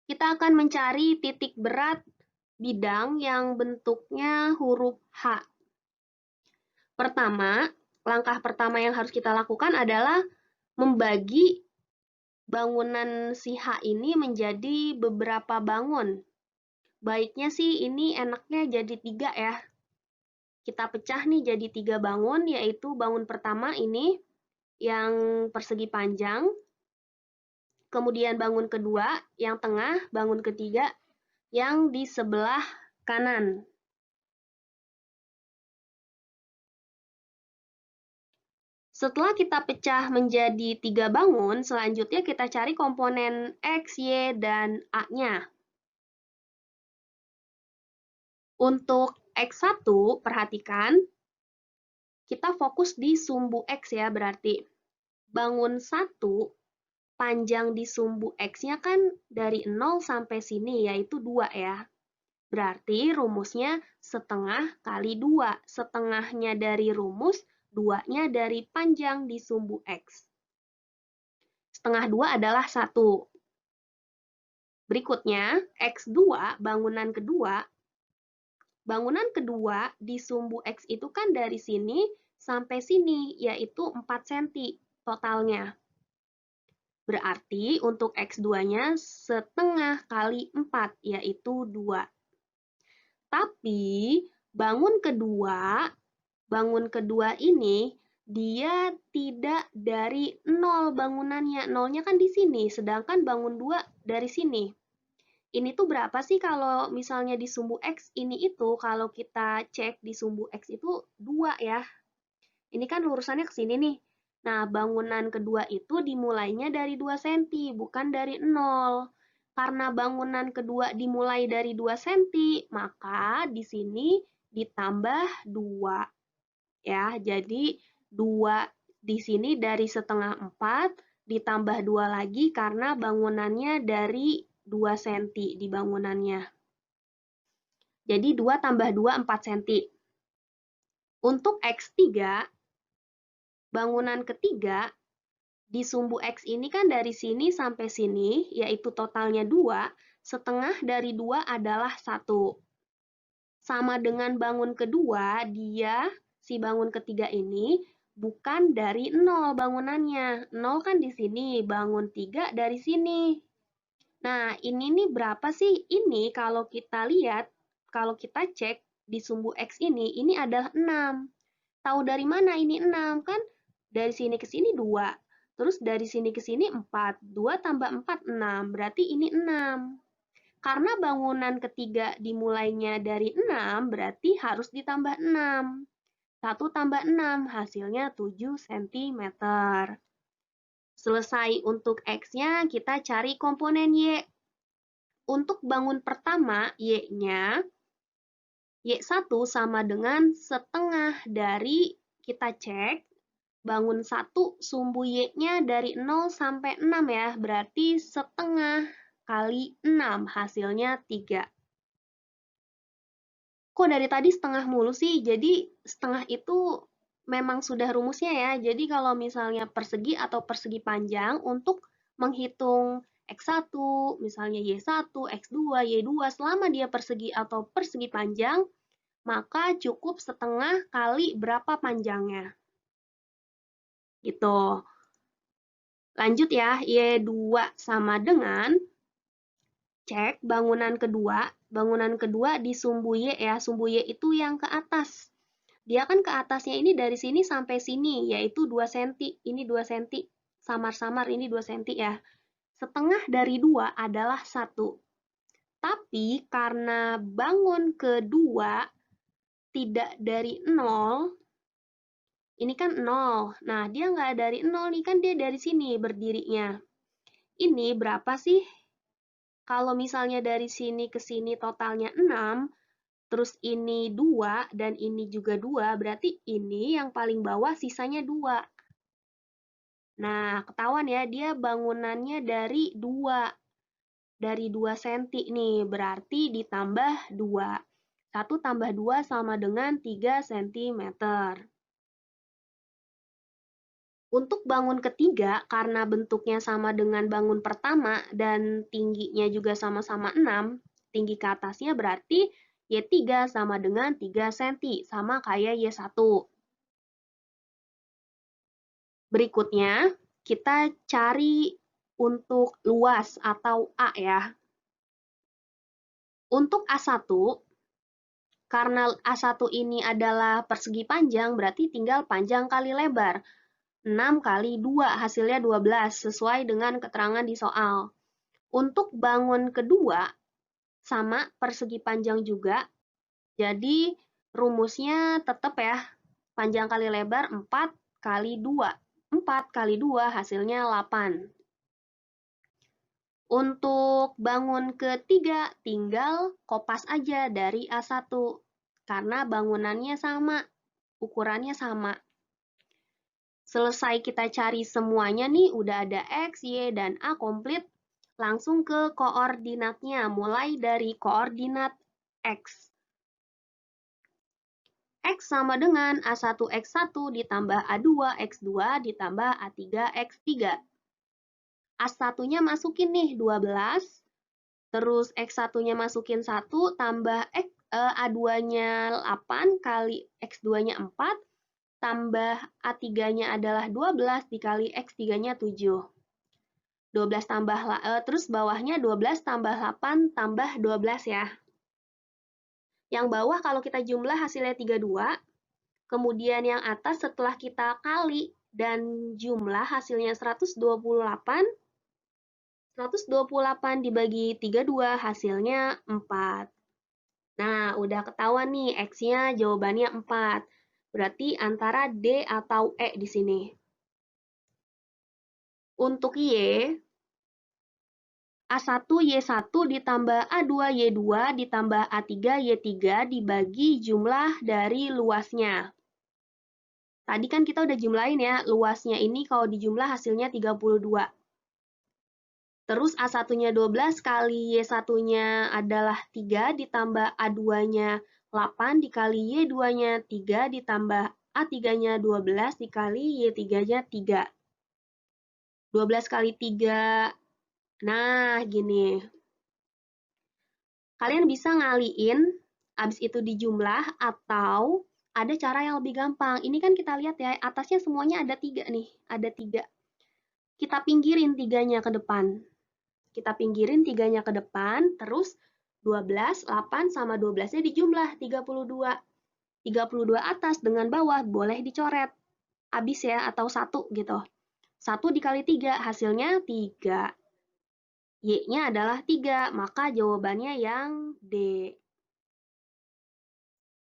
Kita akan mencari titik berat bidang yang bentuknya huruf H. Pertama, langkah pertama yang harus kita lakukan adalah membagi bangunan si H ini menjadi beberapa bangun. Baiknya sih ini enaknya jadi 3 ya. Kita pecah nih jadi 3 bangun, yaitu bangun pertama ini yang persegi panjang, kemudian bangun kedua yang tengah, bangun ketiga yang di sebelah kanan. Setelah kita pecah menjadi 3 bangun, selanjutnya kita cari komponen X, Y, dan A-nya. Untuk X1, perhatikan, kita fokus di sumbu X ya, berarti bangun 1, panjang di sumbu X-nya kan dari 0 sampai sini, yaitu 2 ya. Berarti rumusnya setengah kali 2. Setengahnya dari rumus, 2-nya dari panjang di sumbu X. Setengah 2 adalah 1. Berikutnya, X2, bangunan kedua. Bangunan kedua di sumbu X itu kan dari sini sampai sini, yaitu 4 cm totalnya. Berarti untuk X2-nya setengah kali 4, yaitu 2. Tapi bangun kedua ini dia tidak dari 0 bangunannya. 0-nya kan di sini, sedangkan bangun 2 dari sini. Ini tuh berapa sih kalau misalnya di sumbu X ini itu, kalau kita cek di sumbu X itu 2 ya. Ini kan lurusannya ke sini nih. Nah, bangunan kedua itu dimulainya dari 2 cm, bukan dari 0. Karena bangunan kedua dimulai dari 2 cm, maka di sini ditambah 2. Ya, jadi 2 di sini dari setengah 4, ditambah 2 lagi karena bangunannya dari 2 cm di bangunannya. Jadi 2 tambah 2, 4 cm. Untuk X3, bangunan ketiga, di sumbu X ini kan dari sini sampai sini, yaitu totalnya 2, setengah dari 2 adalah 1. Sama dengan bangun kedua, si bangun ketiga ini, bukan dari 0 bangunannya. 0 kan di sini, bangun 3 dari sini. Nah, ini nih berapa sih? Ini kalau kita lihat, kalau kita cek di sumbu X ini adalah 6. Tahu dari mana ini 6? Kan dari sini ke sini 2. Terus dari sini ke sini 4. 2 tambah 4, 6. Berarti ini 6. Karena bangunan ketiga dimulainya dari 6, berarti harus ditambah 6. 1 tambah 6, hasilnya 7 cm. Selesai untuk X-nya, kita cari komponen Y. Untuk bangun pertama, Y-nya, Y1 sama dengan setengah dari, kita cek, bangun 1 sumbu Y-nya dari 0 sampai 6 ya, berarti setengah kali 6, hasilnya 3. Kok dari tadi setengah mulu sih? Jadi setengah itu memang sudah rumusnya ya. Jadi kalau misalnya persegi atau persegi panjang untuk menghitung X1, misalnya Y1, X2, Y2, selama dia persegi atau persegi panjang, maka cukup setengah kali berapa panjangnya. Gitu. Lanjut ya, Y2 sama dengan, cek bangunan kedua di sumbu Y ya, sumbu Y itu yang ke atas. Dia kan ke atasnya ini dari sini sampai sini, yaitu 2 cm. Ini 2 cm. Samar-samar ini 2 cm ya. Setengah dari 2 adalah 1. Tapi karena bangun kedua tidak dari 0, ini kan 0. Nah, dia nggak dari 0 nih, kan dia dari sini berdirinya. Ini berapa sih? Kalau misalnya dari sini ke sini totalnya 6, terus ini 2, dan ini juga 2, berarti ini yang paling bawah sisanya 2. Nah, ketahuan ya, dia bangunannya dari 2. Dari 2 cm nih, berarti ditambah 2. 1 tambah 2 sama dengan 3 cm. Untuk bangun ketiga, karena bentuknya sama dengan bangun pertama dan tingginya juga sama-sama 6, tinggi ke atasnya berarti Y3 sama dengan 3 cm, sama kayak Y1. Berikutnya, kita cari untuk luas atau A ya. Untuk A1, karena A1 ini adalah persegi panjang, berarti tinggal panjang kali lebar. 6 kali 2, hasilnya 12, sesuai dengan keterangan di soal. Untuk bangun kedua, sama persegi panjang juga, jadi rumusnya tetap ya, panjang kali lebar 4 kali 2. 4 kali 2 hasilnya 8. Untuk bangun ketiga, tinggal kopas aja dari A1, karena bangunannya sama, ukurannya sama. Selesai kita cari semuanya nih, udah ada X, Y, dan A komplit. Langsung ke koordinatnya, mulai dari koordinat X. X sama dengan A1X1 ditambah A2 X2 ditambah A3 X3. A1-nya masukin nih 12, terus X1-nya masukin 1, tambah A2-nya 8 kali X2-nya 4, tambah A3-nya adalah 12 dikali X3-nya 7. 12 tambah, terus bawahnya 12 tambah 8 tambah 12 ya. Yang bawah kalau kita jumlah hasilnya 32, kemudian yang atas setelah kita kali dan jumlah hasilnya 128, 128 dibagi 32 hasilnya 4. Nah, udah ketahuan nih, X-nya jawabannya 4. Berarti antara D atau E di sini. Untuk Y, A1 Y1 ditambah A2 Y2 ditambah A3 Y3 dibagi jumlah dari luasnya. Tadi kan kita udah jumlahin ya, luasnya ini kalau dijumlah hasilnya 32. Terus A1-nya 12 kali Y1-nya adalah 3 ditambah A2-nya 8 dikali Y2-nya 3 ditambah A3-nya 12 dikali Y3-nya 3. 12 kali 3, nah gini. Kalian bisa ngaliin, abis itu dijumlah, atau ada cara yang lebih gampang. Ini kan kita lihat ya, atasnya semuanya ada 3 nih, ada 3. Kita pinggirin 3-nya ke depan. Kita pinggirin 3-nya ke depan, terus 12, 8 sama 12-nya dijumlah 32. 32 atas dengan bawah boleh dicoret. Habis ya, atau 1 gitu. 1 dikali 3, hasilnya 3. Y-nya adalah 3, maka jawabannya yang D.